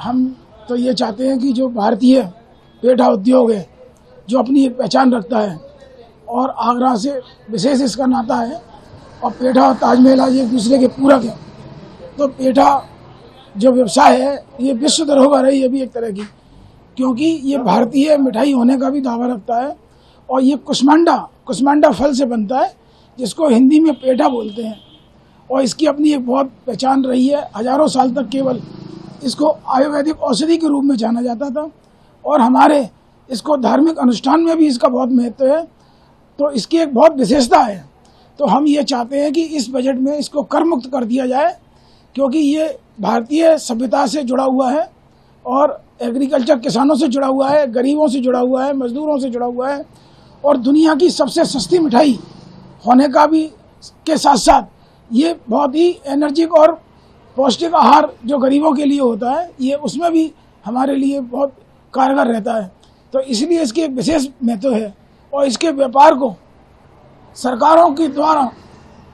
हम तो ये चाहते हैं कि जो भारतीय पेठा उद्योग है, जो अपनी एक पहचान रखता है और आगरा से विशेष इसका नाता है, और पेठा और ताजमहल आज एक दूसरे के पूरक हैं, तो पेठा जो व्यवसाय है ये विश्व धरोहर है ये भी एक तरह की, क्योंकि ये भारतीय मिठाई होने का भी दावा रखता है। और ये कुष्मांडा फल से बनता है, जिसको हिंदी में पेठा बोलते हैं, और इसकी अपनी एक बहुत पहचान रही है। हजारों साल तक केवल इसको आयुर्वेदिक औषधि के रूप में जाना जाता था, और हमारे इसको धार्मिक अनुष्ठान में भी इसका बहुत महत्व है, तो इसकी एक बहुत विशेषता है। तो हम ये चाहते हैं कि इस बजट में इसको कर मुक्त कर दिया जाए, क्योंकि ये भारतीय सभ्यता से जुड़ा हुआ है और एग्रीकल्चर किसानों से जुड़ा हुआ है, गरीबों से जुड़ा हुआ है, मजदूरों से जुड़ा हुआ है, और दुनिया की सबसे सस्ती मिठाई होने का भी के साथ साथ ये बहुत ही एनर्जिक और पौष्टिक आहार जो गरीबों के लिए होता है, ये उसमें भी हमारे लिए बहुत कारगर रहता है। तो इसलिए इसकी एक विशेष महत्व है, और इसके व्यापार को सरकारों के द्वारा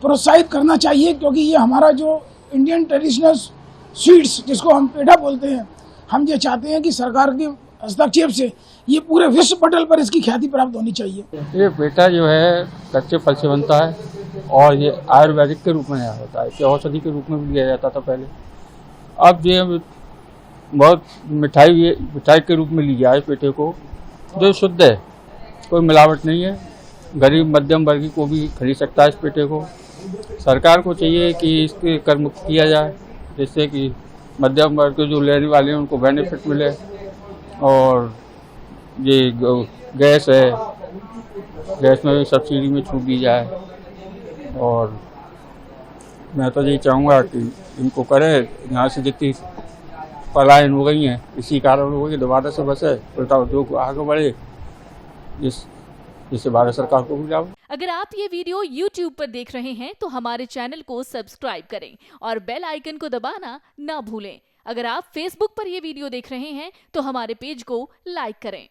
प्रोत्साहित करना चाहिए, क्योंकि ये हमारा जो इंडियन ट्रेडिशनल स्वीट्स जिसको हम पेठा बोलते हैं, हम ये चाहते हैं कि सरकार के हस्तक्षेप से ये पूरे विश्व पटल पर इसकी ख्याति प्राप्त होनी चाहिए। ये पेठा जो है कच्चे फल से बनता है, और ये आयुर्वेदिक के रूप में होता है, कि औषधि के रूप में भी लिया जाता था पहले। अब ये बहुत मिठाई के रूप में लिया है पेठे को, जो शुद्ध है, कोई मिलावट नहीं है। गरीब मध्यम वर्गी को भी खरीद सकता है इस पेठे को। सरकार को चाहिए कि इसके कर मुक्त किया जाए, जिससे कि मध्यम वर्ग के जो लेने वाले हैं उनको बेनिफिट मिले, और ये गैस है, गैस में भी सब्सिडी में छूट दी जाए। और मैं तो यही चाहूँगा कि इनको करें। यहाँ से जितनी पलायन हो गई हैं इसी कारण हो गई, दोबारा से बसे, उल्टा उद्योग आगे बढ़े, जिससे भारत सरकार को भी लाभ। अगर आप ये वीडियो YouTube पर देख रहे हैं तो हमारे चैनल को सब्सक्राइब करें और बेल आइकन को दबाना ना भूलें। अगर आप Facebook पर ये वीडियो देख रहे हैं तो हमारे पेज को लाइक करें।